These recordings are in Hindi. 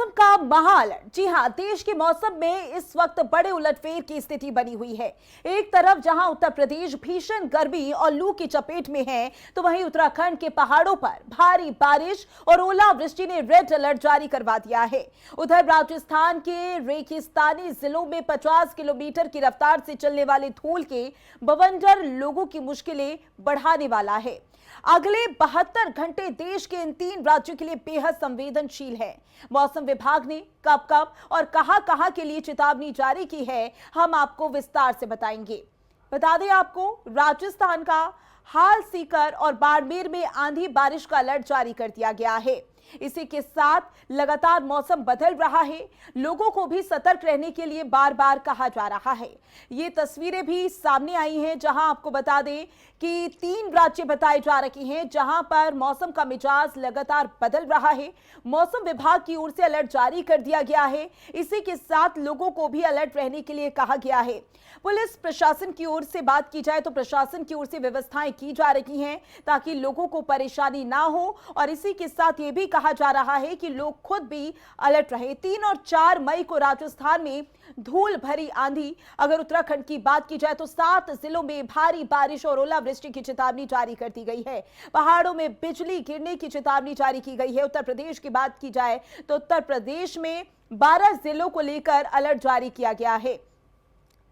मौसम का महाअलर्ट। जी हां, देश के मौसम में इस वक्त बड़े उलटफेर की स्थिति बनी हुई है। एक तरफ जहां उत्तर प्रदेश भीषण गर्मी और लू की चपेट में है, तो वहीं उत्तराखंड के पहाड़ों पर भारी बारिश और ओलावृष्टि ने रेड अलर्ट जारी करवा दिया है। उधर राजस्थान के रेगिस्तानी जिलों में 50 किलोमीटर की रफ्तार से चलने वाले धूल के बवंडर लोगों की मुश्किलें बढ़ाने वाला है। अगले 72 घंटे देश के इन 3 राज्यों के लिए बेहद संवेदनशील है। मौसम विभाग ने कब कब और कहां के लिए चेतावनी जारी की है, हम आपको विस्तार से बताएंगे। बता दें आपको, राजस्थान का हाल सीकर और बाड़मेर में आंधी बारिश का अलर्ट जारी कर दिया गया है। इसी के साथ लगातार मौसम बदल रहा है, लोगों को भी सतर्क रहने के लिए बार बार कहा जा रहा है। ये तस्वीरें भी सामने आई हैं, जहां आपको बता दें कि 3 राज्य बताए जा रहे हैं जहां पर मौसम का मिजाज लगातार बदल रहा है। मौसम विभाग की ओर से अलर्ट जारी कर दिया गया है। इसी के साथ लोगों को भी अलर्ट रहने के लिए कहा गया है। पुलिस प्रशासन की ओर से बात की जाए तो प्रशासन की ओर से व्यवस्थाएं की जा रही हैं ताकि लोगों को परेशानी ना हो, और इसी के साथ ये भी कहा जा रहा है कि लोग खुद भी अलर्ट रहे। 3 और 4 मई को राजस्थान में धूल भरी आंधी, अगर उत्तराखंड की बात की जाए तो 7 जिलों में भारी बारिश और ओलावृष्टि की चेतावनी जारी कर दी गई है। पहाड़ों में बिजली गिरने की चेतावनी जारी की गई है। उत्तर प्रदेश की बात की जाए तो उत्तर प्रदेश में 12 जिलों को लेकर अलर्ट जारी किया गया है।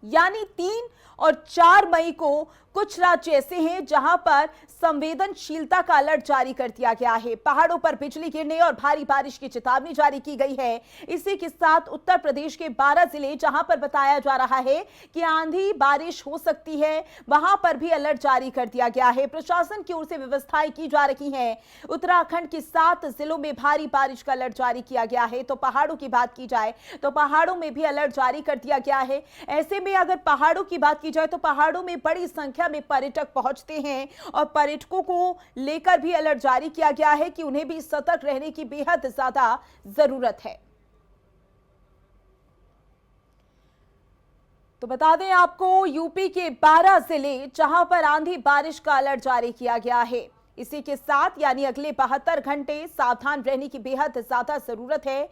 यानी 3 और 4 मई को कुछ राज्य ऐसे हैं जहां पर संवेदनशीलता का अलर्ट जारी कर दिया गया है। पहाड़ों पर बिजली गिरने और भारी बारिश की चेतावनी जारी की गई है। इसी के साथ उत्तर प्रदेश के 12 जिले जहां पर बताया जा रहा है कि आंधी बारिश हो सकती है, वहां पर भी अलर्ट जारी कर दिया गया है। प्रशासन की ओर से व्यवस्थाएं की जा रही हैं। उत्तराखंड के 7 जिलों में भारी बारिश का अलर्ट जारी किया गया है। तो पहाड़ों की बात की जाए तो पहाड़ों में भी अलर्ट जारी कर दिया गया है। ऐसे में अगर पहाड़ों की बात की जाए तो पहाड़ों में बड़ी संख्या में पर्यटक पहुंचते हैं और पर्यटकों को लेकर भी अलर्ट जारी किया गया है कि उन्हें भी सतर्क रहने की बेहद ज्यादा जरूरत है। तो बता दें आपको, यूपी के 12 जिले जहां पर आंधी बारिश का अलर्ट जारी किया गया है। इसी के साथ यानी अगले 72 घंटे सावधान रहने की बेहद ज्यादा जरूरत है।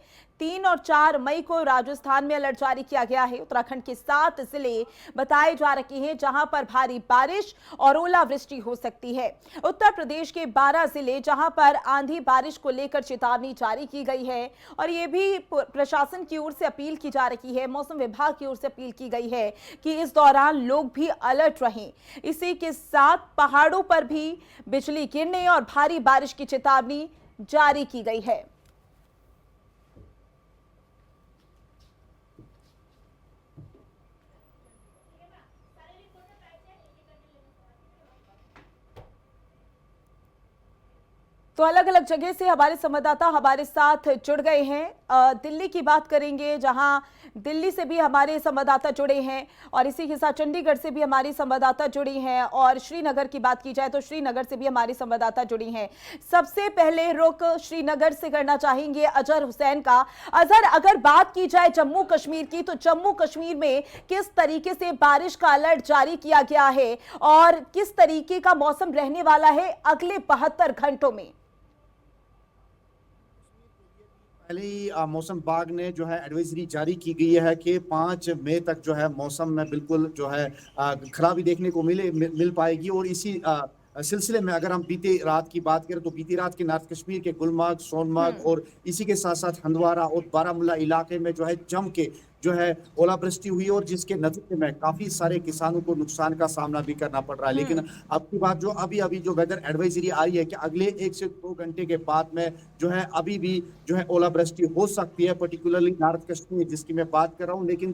3 और 4 मई को राजस्थान में अलर्ट जारी किया गया है। उत्तराखंड के 7 जिले बताए जा रहे हैं जहां पर भारी बारिश और ओलावृष्टि हो सकती है। उत्तर प्रदेश के 12 जिले जहां पर आंधी बारिश को लेकर चेतावनी जारी की गई है, और ये भी प्रशासन की ओर से अपील की जा रही है, मौसम विभाग की ओर से अपील की गई है कि इस दौरान लोग भी अलर्ट रहें। इसी के साथ पहाड़ों पर भी बिजली गिरने और भारी बारिश की चेतावनी जारी की गई है। तो अलग अलग जगह से हमारे संवाददाता हमारे साथ जुड़ गए हैं। दिल्ली की बात करेंगे, जहां दिल्ली से भी हमारे संवाददाता जुड़े हैं, और इसी के साथ चंडीगढ़ से भी हमारी संवाददाता जुड़ी हैं, और श्रीनगर की बात की जाए तो श्रीनगर से भी हमारी संवाददाता जुड़ी हैं। सबसे पहले रुख श्रीनगर से करना चाहेंगे अजहर हुसैन का। अजहर, अगर बात की जाए जम्मू कश्मीर की, तो जम्मू कश्मीर में किस तरीके से बारिश का अलर्ट जारी किया गया है और किस तरीके का मौसम रहने वाला है अगले 72 घंटों में? पहले ही मौसम विभाग ने जो है एडवाइजरी जारी की गई है कि 5 मई तक जो है मौसम में बिल्कुल जो है खराबी देखने को मिल पाएगी। और इसी सिलसिले में अगर हम बीती रात की बात करें तो बीती रात के नॉर्थ कश्मीर के गुलमर्ग, सोनमर्ग और इसी के साथ साथ हंदवारा और बारामूला इलाके में जो है जम के जो है ओलावृष्टि हुई, और जिसके नतीजे में काफी सारे किसानों को नुकसान का सामना भी करना पड़ रहा है। लेकिन अब की बात जो अभी जो वेदर एडवाइजरी आ रही है कि अगले 1 से 2 घंटे के बाद में जो है अभी भी जो है ओलावृष्टि हो सकती है, पर्टिकुलरली नॉर्थ कश्मीर जिसकी मैं बात कर रहा हूँ। लेकिन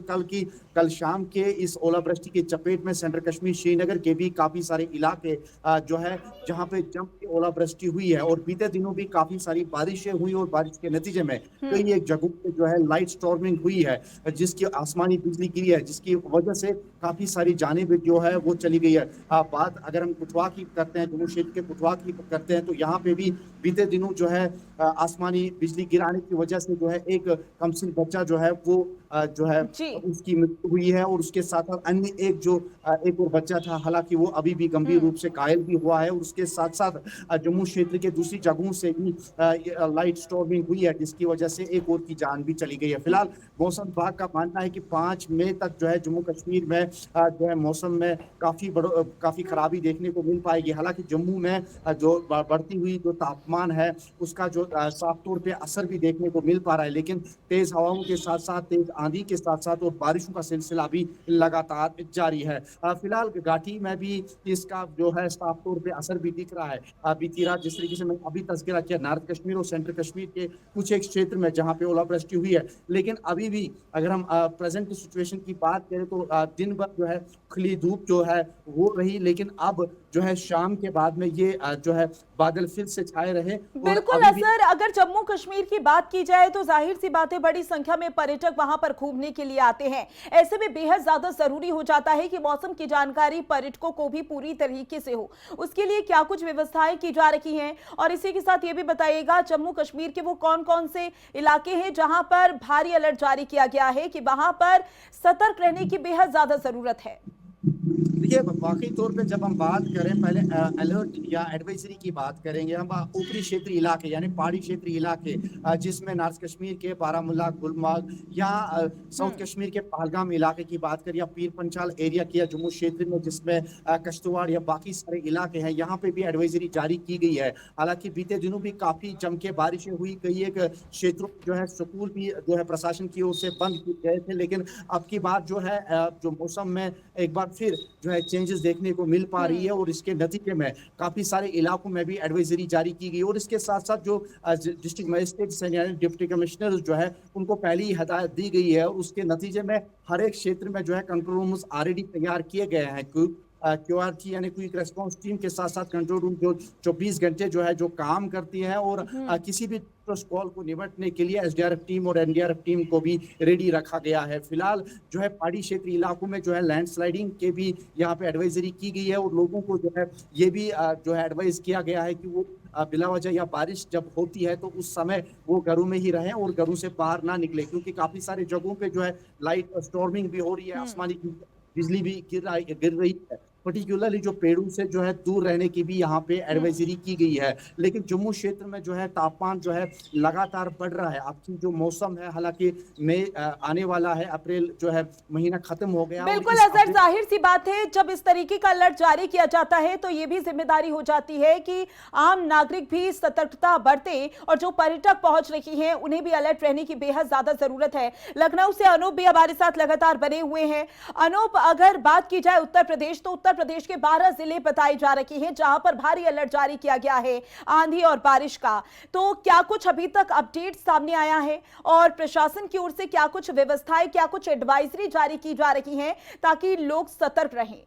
कल शाम के इस ओलावृष्टि की चपेट में सेंट्रल कश्मीर श्रीनगर के भी काफी सारे इलाके जो है जहाँ पे जम के ओलावृष्टि हुई है, और बीते दिनों भी काफी सारी बारिशें हुई, और बारिश के नतीजे में कई एक जगहों पे जो है लाइट स्टॉर्मिंग हुई है, जिसकी आसमानी बिजली गिरी है, जिसकी वजह से काफी सारी जानें जो है वो चली गई है। बात अगर हम कठुआ की करते हैं, जम्मू क्षेत्र के कठुआ की करते हैं, तो यहाँ पे भी बीते दिनों जो है आसमानी बिजली गिराने की वजह से जो है एक कमसिन बच्चा जो है वो जो है जी। उसकी मृत्यु हुई है, और उसके साथ साथ अन्य एक और बच्चा था, हालांकि वो अभी भी गंभीर रूप से घायल भी हुआ है। और उसके साथ साथ जम्मू क्षेत्र के दूसरी जगहों से भी लाइट स्टॉर्मिंग हुई है, जिसकी वजह से एक और की जान भी चली गई है। फिलहाल मौसम विभाग का मानना है कि 5 मई तक जो है जम्मू कश्मीर में जो है मौसम में काफी खराबी देखने को मिल पाएगी। हालांकि जम्मू में जो बढ़ती हुई जो तापमान है उसका जो साफ तौर पे असर भी देखने को मिल पा रहा है, लेकिन तेज हवाओं के साथ साथ, तेज आंधी के साथ साथ और बारिशों का सिलसिला भी लगातार जारी है। फिलहाल घाटी में भी इसका जो है साफ तौर पे असर भी दिख रहा है। बीती रात जिस तरीके से मैं अभी तस्करा किया, नॉर्थ कश्मीर और सेंट्रल कश्मीर के कुछ एक क्षेत्र में जहां पे ओलावृष्टि हुई है, लेकिन अभी भी अगर हम प्रेजेंट सिचुएशन की बात करें तो दिन भर जो है खुली धूप जो है वो रही, लेकिन अब जो है शाम के बाद में ये जो है बादल फिर से छाए रहे। और बिल्कुल अभी भी असर, अगर जम्मू कश्मीर की बात की जाए तो जाहिर सी बात है बड़ी संख्या में पर्यटक वहां पर घूमने के लिए आते हैं। ऐसे में बेहद ज्यादा जरूरी हो जाता है कि मौसम की जानकारी पर्यटकों को भी पूरी तरीके से हो। उसके लिए क्या कुछ व्यवस्थाएं की जा रही हैं, और इसी के साथ ये भी बताइएगा जम्मू कश्मीर के वो कौन कौन से इलाके हैं जहां पर भारी अलर्ट जारी किया गया है कि वहां पर सतर्क रहने की बेहद ज्यादा जरूरत है। देखिए, वाकई तौर पे जब हम बात करें पहले अलर्ट या एडवाइजरी की बात करेंगे, हम ऊपरी क्षेत्रीय इलाके यानी पहाड़ी क्षेत्रीय इलाके जिसमें नॉर्थ कश्मीर के बारामूला, गुलमर्ग या साउथ कश्मीर के पहलगाम इलाके की बात करें, या पीर पंचाल एरिया की, या जम्मू क्षेत्र में जिसमें कश्तवाड़ या बाकी सारे इलाके हैं, यहाँ पे भी एडवाइजरी जारी की गई है। हालांकि बीते दिनों भी काफी जम के बारिशें हुई, कई एक क्षेत्रों जो है स्कूल भी जो है प्रशासन की ओर से बंद किए गए थे, लेकिन अब की बात जो है जो मौसम में एक बार फिर जो है चेंजेस देखने को मिल पा रही है, और इसके नतीजे में काफी सारे इलाकों में भी एडवाइजरी जारी की गई। और इसके साथ साथ जो डिस्ट्रिक्ट मजिस्ट्रेट यानी डिप्टी कमिश्नर जो है उनको पहले ही हिदायत दी गई है, और उसके नतीजे में हर एक क्षेत्र में जो है कंट्रोल रूम्स ऑलरेडी तैयार किए गए हैं। QRT यानी क्विक रेस्पॉन्स टीम के साथ साथ कंट्रोल रूम जो 24 घंटे जो है जो काम करती है, और किसी भी कॉल को निपटने के लिए SDRF टीम और NDRF टीम को भी रेडी रखा गया है। फिलहाल जो है पहाड़ी क्षेत्रीय इलाकों में जो है लैंडस्लाइडिंग के भी यहाँ पे एडवाइजरी की गई है, और लोगों को जो है ये भी जो है एडवाइस किया गया है कि वो बिला वजह या बारिश जब होती है तो उस समय वो घरों में ही रहें और घरों से बाहर ना निकले, क्योंकि काफी सारे जगहों पे जो है लाइट स्टॉर्मिंग भी हो रही है, आसमानी बिजली भी गिर रही है। पर्टिकुलरली जो पेड़ों से जो है दूर रहने की भी यहाँ पे एडवाइजरी की गई है। लेकिन जम्मू क्षेत्र में जो है तापमान जो है लगातार बढ़ रहा है। आपकी जो मौसम है, हालांकि मई आने वाला है, अप्रैल जो है महीना खत्म हो गया। बिल्कुल असर, जाहिर सी बात है जब इस तरीके का अलर्ट जारी किया जाता है तो ये भी जिम्मेदारी हो जाती है कि आम नागरिक भी सतर्कता बरते, और जो पर्यटक पहुंच रही हैं उन्हें भी अलर्ट रहने की बेहद ज्यादा जरूरत है। लखनऊ से अनूप भी हमारे साथ लगातार बने हुए हैं। अनूप, अगर बात की जाए उत्तर प्रदेश, तो उत्तर प्रदेश के 12 जिले बताए जा रहे हैं जहां पर भारी अलर्ट जारी किया गया है आंधी और बारिश का। तो क्या कुछ अभी तक अपडेट सामने आया है, और प्रशासन की ओर से क्या कुछ व्यवस्थाएं, क्या कुछ एडवाइजरी जारी की जा रही हैं ताकि लोग सतर्क रहें?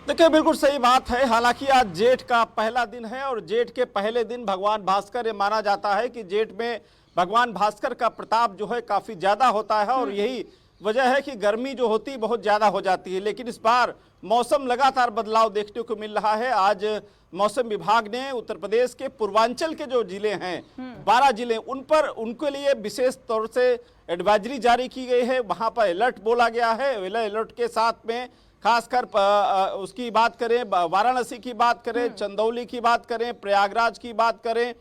देखिए, बिल्कुल सही बात है। हालांकि आज जेठ का पहला दिन है, और जेठ के पहले दिन भगवान भास्कर, ये माना जाता है कि जेठ में भगवान भास्कर का प्रताप जो है काफी ज्यादा होता है, और यही वजह है कि गर्मी जो होती है बहुत ज़्यादा हो जाती है। लेकिन इस बार मौसम लगातार बदलाव देखने को मिल रहा है। आज मौसम विभाग ने उत्तर प्रदेश के पूर्वांचल के जो जिले हैं 12 जिले, उन पर उनके लिए विशेष तौर से एडवाइजरी जारी की गई है। वहां पर अलर्ट बोला गया है। अलर्ट के साथ में खासकर उसकी बात करें, वाराणसी की बात करें, चंदौली की बात करें, प्रयागराज की बात करें,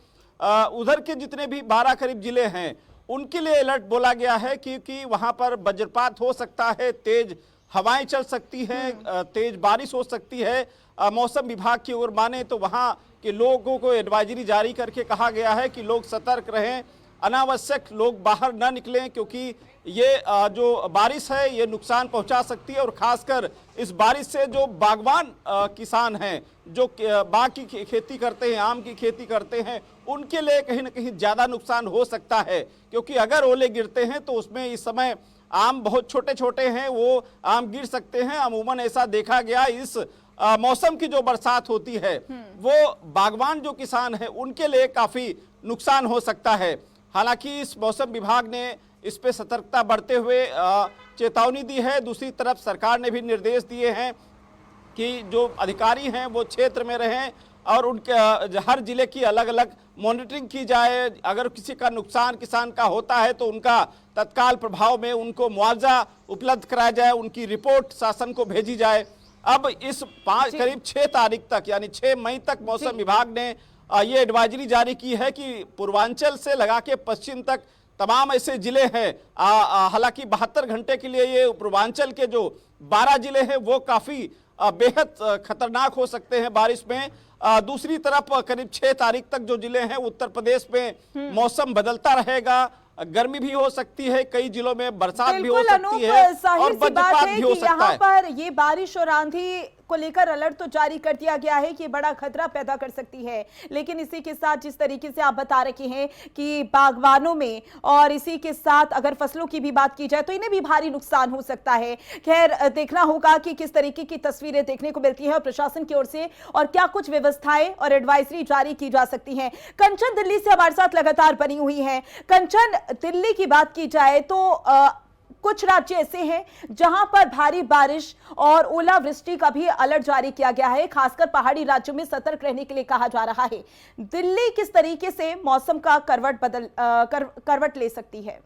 उधर के जितने भी 12 करीब जिले हैं उनके लिए अलर्ट बोला गया है, क्योंकि वहां पर वज्रपात हो सकता है, तेज हवाएं चल सकती हैं, तेज बारिश हो सकती है। मौसम विभाग की ओर माने तो वहां के लोगों को एडवाइजरी जारी करके कहा गया है कि लोग सतर्क रहें, अनावश्यक लोग बाहर ना निकलें, क्योंकि ये जो बारिश है ये नुकसान पहुंचा सकती है। और खासकर इस बारिश से जो बागवान किसान हैं, जो बाग की खेती करते हैं, आम की खेती करते हैं, उनके लिए कहीं ना कहीं ज़्यादा नुकसान हो सकता है, क्योंकि अगर ओले गिरते हैं तो उसमें इस समय आम बहुत छोटे छोटे हैं, वो आम गिर सकते हैं। अमूमन ऐसा देखा गया, इस मौसम की जो बरसात होती है वो बागवान जो किसान है उनके लिए काफ़ी नुकसान हो सकता है। हालांकि इस मौसम विभाग ने इस पे सतर्कता बढ़ते हुए चेतावनी दी है। दूसरी तरफ सरकार ने भी निर्देश दिए हैं कि जो अधिकारी हैं वो क्षेत्र में रहें और उनके हर जिले की अलग अलग मॉनिटरिंग की जाए। अगर किसी का नुकसान किसान का होता है तो उनका तत्काल प्रभाव में उनको मुआवजा उपलब्ध कराया जाए, उनकी रिपोर्ट शासन को भेजी जाए। अब इस करीब 6 तारीख तक यानी 6 मई तक मौसम विभाग ने ये एडवाइजरी जारी की है कि पूर्वांचल से लगा के पश्चिम तक तमाम ऐसे जिले हैं। हालांकि 72 घंटे के लिए ये पूर्वांचल के जो 12 जिले हैं वो काफी बेहद खतरनाक हो सकते हैं बारिश में। दूसरी तरफ करीब 6 तारीख तक जो जिले हैं उत्तर प्रदेश में मौसम बदलता रहेगा, गर्मी भी हो सकती है, कई जिलों में बरसात भी हो सकती है और वज्रपात भी हो सकता है। पर ये बारिश और आंधी को लेकर अलर्ट तो जारी कर दिया गया है कि बड़ा खतरा पैदा कर सकती है, लेकिन इसी के साथ जिस तरीके से आप बता रहे हैं कि बागवानों में और इसी के साथ अगर फसलों की भी बात की जाए तो इन्हें भी भारी नुकसान हो सकता है। खैर देखना होगा कि किस तरीके की तस्वीरें देखने को मिलती है और प्रशासन की ओर से और क्या कुछ व्यवस्थाएं और एडवाइजरी जारी की जा सकती हैं। कंचन दिल्ली से हमारे साथ लगातार बनी हुई है। कंचन, दिल्ली की बात की जाए तो कुछ राज्य ऐसे हैं जहां पर भारी बारिश और ओलावृष्टि का भी अलर्ट जारी किया गया है, खासकर पहाड़ी राज्यों में सतर्क रहने के लिए कहा जा रहा है। दिल्ली किस तरीके से मौसम का करवट ले सकती है?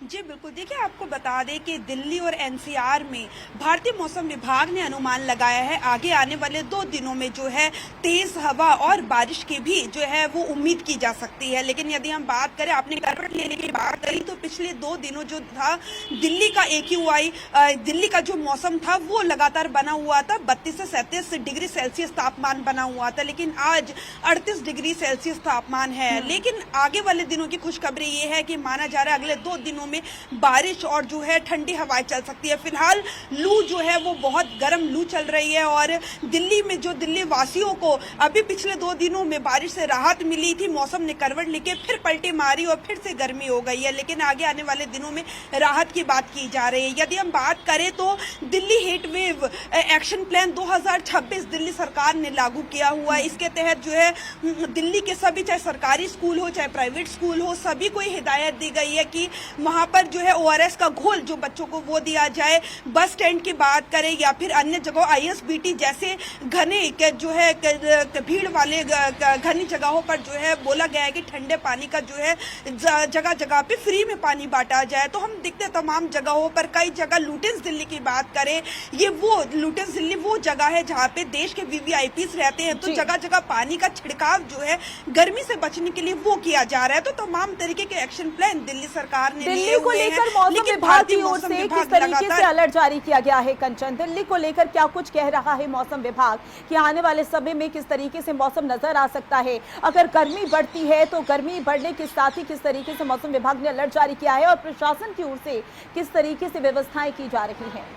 जी बिल्कुल, देखिए आपको बता दें कि दिल्ली और एनसीआर में भारतीय मौसम विभाग ने अनुमान लगाया है आगे आने वाले 2 दिनों में जो है तेज हवा और बारिश की भी जो है वो उम्मीद की जा सकती है। लेकिन यदि हम बात करें, आपने करवट लेने की बात करी, तो पिछले 2 दिनों जो था दिल्ली का AQI दिल्ली का जो मौसम था वो लगातार बना हुआ था, 32 से 37 डिग्री सेल्सियस तापमान बना हुआ था, लेकिन आज 38 डिग्री सेल्सियस तापमान है। लेकिन आगे वाले दिनों की खुशखबरी ये है कि माना जा रहा है अगले 2 दिनों में बारिश और जो है ठंडी हवाएं चल सकती है। फिलहाल लू जो है वो बहुत गर्म लू चल रही है और दिल्ली में जो दिल्ली वासियों को अभी पिछले 2 दिनों में बारिश से राहत मिली थी, मौसम ने करवट लेके फिर पलटी मारी और फिर से गर्मी हो गई है। लेकिन आगे आने वाले दिनों में राहत की बात की जा रही है। यदि हम बात करें तो Delhi heat wave action plan 2026 Delhi सरकार ने लागू किया हुआ है। इसके तहत जो है दिल्ली के सभी, चाहे सरकारी स्कूल हो चाहे प्राइवेट स्कूल हो, सभी को हिदायत दी गई है कि वहां पर जो है ORS का घोल जो बच्चों को वो दिया जाए। बस स्टैंड की बात करें या फिर अन्य जगह ISBT जैसे घने जो है भीड़ वाले घनी जगहों पर जो है बोला गया है कि ठंडे पानी का जो है जगह जगह पे फ्री में पानी बांटा जाए। तो हम देखते हैं तमाम जगहों पर, कई जगह लुटेंस दिल्ली की बात करें, ये वो लुटेंस दिल्ली वो जगह है जहाँ पे देश के VVIPs रहते हैं, तो जगह जगह पानी का छिड़काव जो है गर्मी से बचने के लिए वो किया जा रहा है। तो तमाम तरीके के एक्शन प्लान दिल्ली सरकार ने लिए हुए हैं। मौसम विभाग की ओर से किस तरीके से अलर्ट जारी किया गया है? कंचन, दिल्ली को लेकर क्या कुछ कह रहा है मौसम विभाग कि आने वाले समय में किस तरीके से मौसम नजर आ सकता है? अगर गर्मी बढ़ती है तो गर्मी बढ़ने के साथ ही किस तरीके से मौसम विभाग ने अलर्ट जारी किया है और प्रशासन की ओर से किस तरीके से व्यवस्थाएं की जा रही हैं?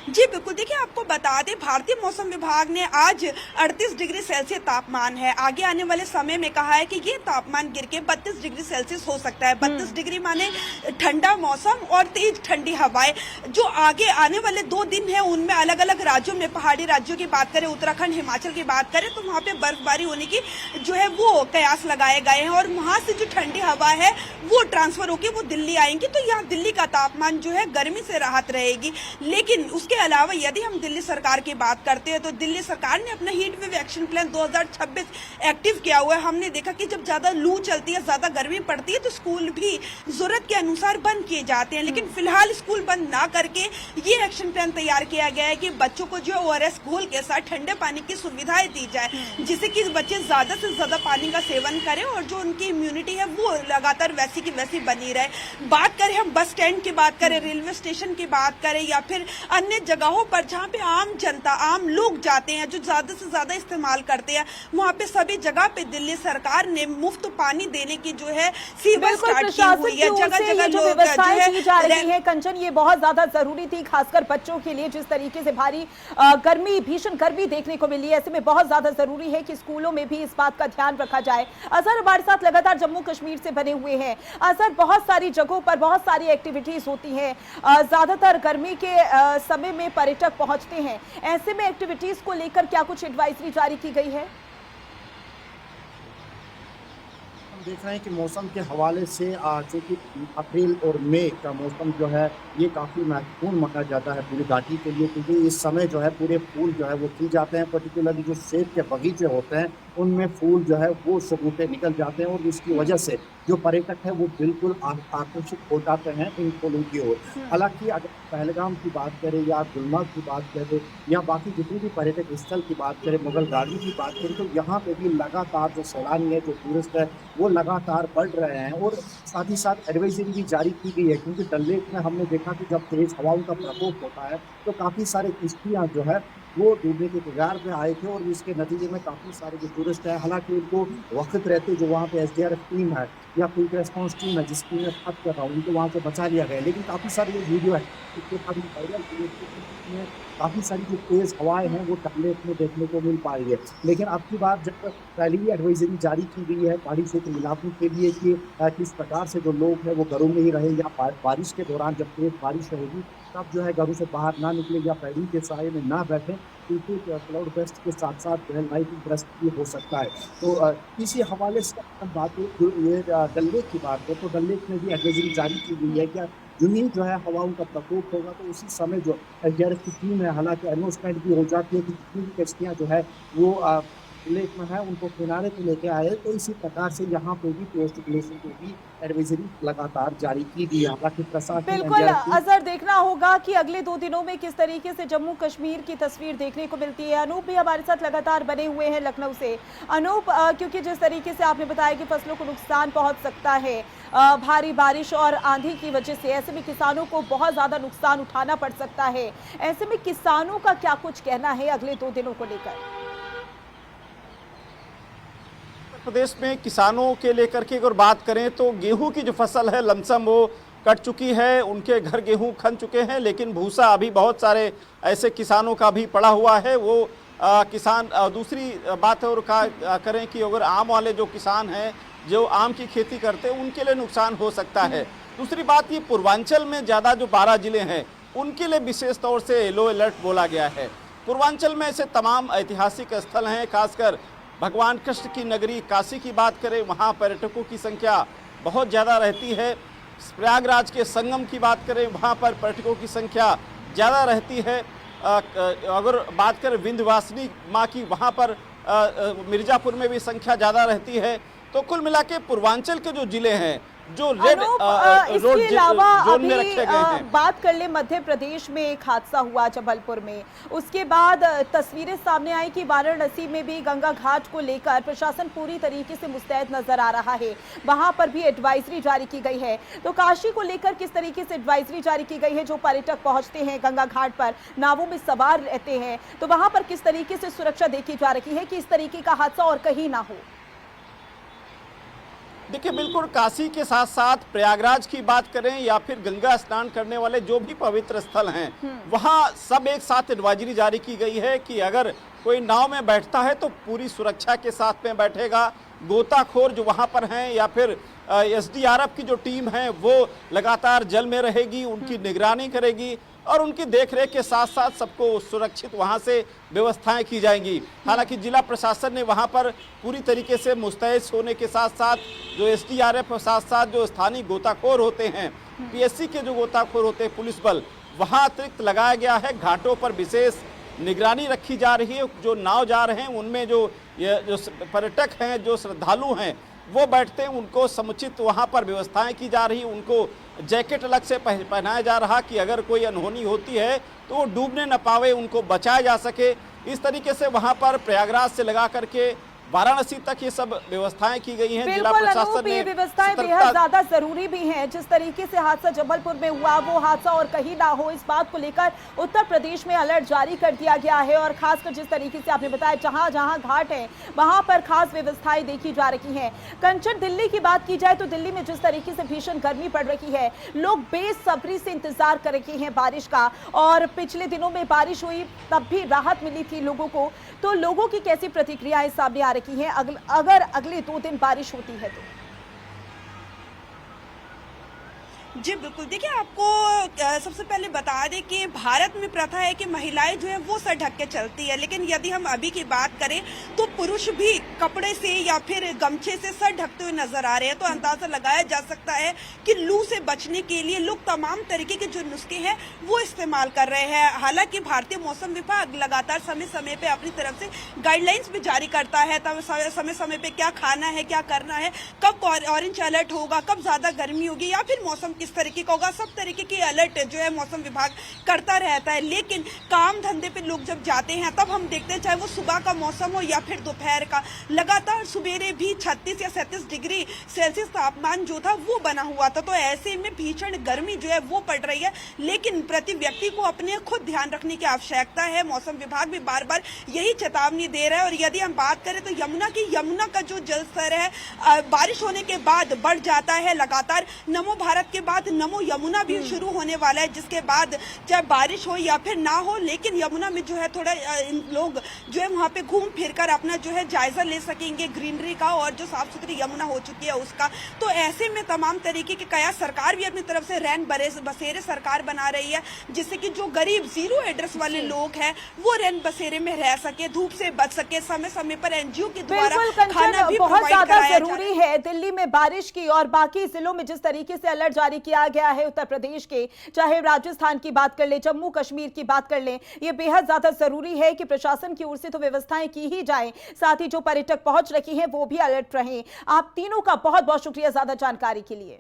जी बिल्कुल, देखिए आपको बता दें भारतीय मौसम विभाग ने आज 38 डिग्री सेल्सियस तापमान है, आगे आने वाले समय में कहा है कि ये तापमान गिर के 32 डिग्री सेल्सियस हो सकता है। 32 डिग्री माने ठंडा मौसम और तेज ठंडी हवाएं। जो आगे आने वाले 2 दिन है उनमें अलग अलग राज्यों में, पहाड़ी राज्यों की बात करें, उत्तराखंड हिमाचल की बात करें, तो वहाँ पे बर्फबारी होने की जो है वो कयास लगाए गए हैं और वहाँ से जो ठंडी हवा है वो ट्रांसफर होकर वो दिल्ली आएंगी। तो यहाँ दिल्ली का तापमान जो है गर्मी से राहत रहेगी। लेकिन उसके अलावा यदि हम दिल्ली सरकार की बात करते हैं तो दिल्ली सरकार ने अपना heat wave action plan 2026 active किया हुआ है। हमने देखा कि जब ज्यादा लू चलती है, ज्यादा गर्मी पड़ती है, तो स्कूल भी जरूरत के अनुसार बंद किए जाते हैं। लेकिन फिलहाल स्कूल बंद ना करके ये एक्शन प्लान तैयार किया गया है कि बच्चों को जो ORS घोल के साथ ठंडे पानी की सुविधाएं दी जाए, जिससे कि बच्चे ज्यादा से ज्यादा पानी का सेवन करें और जो उनकी इम्यूनिटी है वो लगातार वैसी की वैसी बनी रहे। बात करें हम बस स्टैंड की बात करें, रेलवे स्टेशन की बात करें या फिर अन्य जगहों पर जहाँ पे आम जनता, आम लोग जाते हैं, जो ज्यादा से ज्यादा इस्तेमाल करते हैं, वहाँ पे सभी जगह पे दिल्ली सरकार ने मुफ्त पानी देने की जो है सेवा स्टार्ट की हुई है। जगह जगह जो व्यवस्थाएं की जा रही है कंचन, ये बहुत ज्यादा जरूरी थी, खासकर बच्चों के लिए। जिस तरीके से भारी गर्मी, भीषण गर्मी देखने को मिली है, ऐसे में बहुत ज्यादा जरूरी है कि स्कूलों में भी इस बात का ध्यान रखा जाए। अजहर हमारे साथ लगातार जम्मू कश्मीर से बने हुए हैं। अजहर, बहुत सारी जगहों पर बहुत सारी एक्टिविटीज होती हैं, ज्यादातर गर्मी के समय में पर्यटक पहुंचते हैं, ऐसे में एक्टिविटीज को लेकर क्या कुछ एडवाइजरी जारी की गई है? हम देख रहे हैं कि मौसम के हवाले से चूंकि अप्रैल और मई का मौसम जो है ये काफ़ी महत्वपूर्ण माना जाता है पूरी घाटी के लिए, क्योंकि इस समय जो है पूरे फूल जो है वो खिल जाते हैं। पर्टिकुलरली जो सेब के बगीचे होते हैं उनमें फूल जो है वो शगुफे निकल जाते हैं और इसकी वजह से जो पर्यटक है वो बिल्कुल आकर्षित हो जाते हैं इन फूलों की ओर। हालांकि अगर पहलगाम की बात करें या गुलमर्ग की बात करें या बाकी जितनी भी पर्यटक स्थल की बात करें, मुगल गार्डन की बात करें, तो यहाँ पे भी लगातार जो सैलानी है, जो टूरिस्ट है, वो लगातार बढ़ रहे हैं। और साथ ही साथ एडवाइजरी भी जारी की गई है, क्योंकि डल लेक में हमने देखा कि जब तेज हवाओं का प्रकोप होता है तो काफ़ी सारे किश्तियाँ जो है वो डूबने के कगार पे आए थे और इसके नतीजे में काफ़ी सारे जो टूरिस्ट हैं, हालांकि उनको वक्त रहते जो वहाँ पे एसडीआरएफ टीम है या क्विक रेस्पॉन्स टीम है जिसकी मैं बात कर रहा हूँ, उनको वहाँ से बचा लिया गया। लेकिन काफ़ी सारी जो वीडियो है इसके बाद वायरल में काफ़ी सारी जो तेज़ हवाएं हैं वो डल लेक में देखने को मिल पाई है। लेकिन अब की बात जब पहले ही एडवाइजरी जारी की गई है पहाड़ी क्षेत्र इलाकों के लिए कि किस प्रकार से जो लोग हैं वो घरों में ही रहे या बारिश के दौरान जब तेज बारिश रहेगी तब जो है घरों से बाहर ना निकले या पेड़ों के साए में ना बैठें, क्योंकि क्लाउड बर्स्ट के साथ साथ जो है लाइटिंग बर्स्ट भी हो सकता है। तो इसी हवाले से हम बात ये डल लेक की बात करें तो डल लेक में भी एडवाइजरी जारी की गई है कि यूं ही जो है हवाओं का प्रकोप होगा तो उसी समय जो एसडीआरएफ की टीम है, हालांकि अनाउंसमेंट भी हो जाती है कि जितनी भी कश्तियाँ जो है वो लेक में है उनको किनारे पे लेके आए। तो इसी प्रकार से यहाँ पे भी टूरिस्ट प्लेसों को भी एडवाइजरी लगातार जारी की गई है। हालांकि प्रशासन बिल्कुल अजहर, देखना होगा कि अगले 2 दिनों में किस तरीके से जम्मू कश्मीर की तस्वीर देखने को मिलती है। अनूप भी हमारे साथ लगातार बने हुए हैं लखनऊ से। अनूप, क्योंकि जिस तरीके से आपने बताया कि फसलों को नुकसान पहुंच सकता है भारी बारिश और आंधी की वजह से, ऐसे में किसानों को बहुत ज्यादा नुकसान उठाना पड़ सकता है। ऐसे में किसानों का क्या कुछ कहना है अगले 2 दिनों को लेकर? प्रदेश में किसानों के लेकर के अगर बात करें तो गेहूं की जो फसल है लमसम वो कट चुकी है, उनके घर गेहूं खन चुके हैं, लेकिन भूसा अभी बहुत सारे ऐसे किसानों का भी पड़ा हुआ है। वो किसान दूसरी बात और करें कि अगर आम वाले जो किसान हैं जो आम की खेती करते हैं उनके लिए नुकसान हो सकता है। दूसरी बात ये पूर्वांचल में ज़्यादा जो 12 जिले हैं उनके लिए विशेष तौर से येलो अलर्ट बोला गया है। पूर्वांचल में ऐसे तमाम ऐतिहासिक स्थल हैं, खासकर भगवान कृष्ण की नगरी काशी की बात करें, वहाँ पर्यटकों की संख्या बहुत ज़्यादा रहती है। प्रयागराज के संगम की बात करें, वहाँ पर पर्यटकों की संख्या ज़्यादा रहती है। अगर बात करें विंध्यवासिनी माँ की, वहाँ पर मिर्ज़ापुर में भी संख्या ज़्यादा रहती है। तो कुल मिला के पूर्वांचल के जो जिले हैं जो रेड रोड जोन में रखे गए हैं। बात कर ले मध्य प्रदेश में एक हादसा हुआ जबलपुर में, उसके बाद तस्वीरें सामने आई कि वाराणसी में भी गंगा घाट को लेकर प्रशासन पूरी तरीके से मुस्तैद नजर आ रहा है, वहां पर भी एडवाइजरी जारी की गई है। तो काशी को लेकर किस तरीके से एडवाइजरी जारी की गई है? जो पर्यटक पहुंचते हैं गंगा घाट पर, नावों में सवार रहते हैं, तो वहां पर किस तरीके से सुरक्षा देखी जा रही है कि इस तरीके का हादसा और कहीं ना हो? देखिए, बिल्कुल काशी के साथ साथ प्रयागराज की बात करें या फिर गंगा स्नान करने वाले जो भी पवित्र स्थल हैं, वहाँ सब एक साथ एडवाइजरी जारी की गई है कि अगर कोई नाव में बैठता है तो पूरी सुरक्षा के साथ में बैठेगा। गोताखोर जो वहाँ पर हैं या फिर एसडीआरएफ की जो टीम है वो लगातार जल में रहेगी, उनकी निगरानी करेगी और उनकी देखरेख के साथ साथ सबको सुरक्षित वहां से व्यवस्थाएं की जाएंगी। हालांकि जिला प्रशासन ने वहां पर पूरी तरीके से मुस्तैद होने के साथ साथ जो एसडीआरएफ और साथ साथ जो स्थानीय गोताखोर होते हैं, पीएससी के जो गोताखोर होते हैं, पुलिस बल वहां अतिरिक्त लगाया गया है। घाटों पर विशेष निगरानी रखी जा रही है। जो नाव जा रहे हैं उनमें जो पर्यटक हैं, जो श्रद्धालु हैं वो बैठते हैं, उनको समुचित वहाँ पर व्यवस्थाएं की जा रही। उनको जैकेट अलग से पहनाया जा रहा कि अगर कोई अनहोनी होती है तो वो डूबने न पावे, उनको बचाया जा सके। इस तरीके से वहाँ पर प्रयागराज से लगा करके वाराणसी तक ये सब व्यवस्थाएं की गई हैं। जिला प्रशासन ने व्यवस्थाएं बेहद ज्यादा जरूरी भी हैं। जिस तरीके से हादसा जबलपुर में हुआ वो हादसा और कहीं ना हो, इस बात को लेकर उत्तर प्रदेश में अलर्ट जारी कर दिया गया है। और खासकर जिस तरीके से आपने बताया जहां जहां घाट है वहां पर खास व्यवस्थाएं देखी जा रही हैं। कंचन, दिल्ली की बात की जाए तो दिल्ली में जिस तरीके से भीषण गर्मी पड़ रही है, लोग बेसब्री से इंतजार कर रहे हैं बारिश का। और पिछले दिनों में बारिश हुई तब भी राहत मिली थी लोगों को, तो लोगों की कैसी प्रतिक्रियाएं सामने आ रही हैं अगर अगले 2 दिन बारिश होती है तो? जी बिल्कुल, देखिए आपको सबसे पहले बता दें कि भारत में प्रथा है कि महिलाएं जो है वो सर ढक के चलती है, लेकिन यदि हम अभी की बात करें तो पुरुष भी कपड़े से या फिर गमछे से सर ढकते हुए नजर आ रहे हैं। तो अंदाजा लगाया जा सकता है कि लू से बचने के लिए लोग तमाम तरीके के जो नुस्खे हैं वो इस्तेमाल कर रहे हैं। हालांकि भारतीय मौसम विभाग लगातार समय समय पे अपनी तरफ से गाइडलाइंस भी जारी करता है, तब समय समय पे क्या खाना है, क्या करना है, कब ऑरेंज अलर्ट होगा, कब ज्यादा गर्मी होगी या फिर मौसम किस तरीके का होगा, सब तरीके की अलर्ट जो है मौसम विभाग करता रहता है। लेकिन काम धंधे पे लोग जब जाते हैं तब हम देखते हैं, चाहे वो सुबह का मौसम हो या फिर दोपहर का, लगातार सुबेरे भी 36 या 37 डिग्री सेल्सियस तापमान जो था वो बना हुआ था। तो ऐसे में भीषण गर्मी जो है वो पड़ रही है, लेकिन प्रति व्यक्ति को अपने खुद ध्यान रखने की आवश्यकता है। मौसम विभाग भी बार बार यही चेतावनी दे रहा है। और यदि हम बात करें तो यमुना का जो जल स्तर है बारिश होने के बाद बढ़ जाता है लगातार। नमो भारत के बाद नमो यमुना भी शुरू होने वाला है, जिसके बाद चाहे बारिश हो या फिर ना हो, लेकिन यमुना में जो है थोड़ा लोग जो है वहाँ पे घूम फिर कर अपना जो है जायजा ले सकेंगे ग्रीनरी का और जो साफ सुथरी यमुना हो चुकी है उसका। तो ऐसे में तमाम तरीके के कया सरकार भी अपनी तरफ से रैन बसेरे सरकार बना रही है, जिससे कि जो गरीब जीरो एड्रेस वाले लोग हैं वो रैन बसेरे में रह सके, धूप से बच सके, समय समय पर एनजीओ के द्वारा खाना भी बहुत ज्यादा कराया जरूरी है। दिल्ली में बारिश की और बाकी जिलों में जिस तरीके से अलर्ट जारी किया गया है उत्तर प्रदेश के, चाहे राजस्थान की बात कर ले, जम्मू कश्मीर की बात कर ले, ये बेहद ज्यादा जरूरी है कि प्रशासन की ओर से तो व्यवस्थाएं की ही जाए, साथ ही जो पर्यटक पहुंच रही हैं वो भी अलर्ट रहें। आप तीनों का बहुत बहुत शुक्रिया ज्यादा जानकारी के लिए।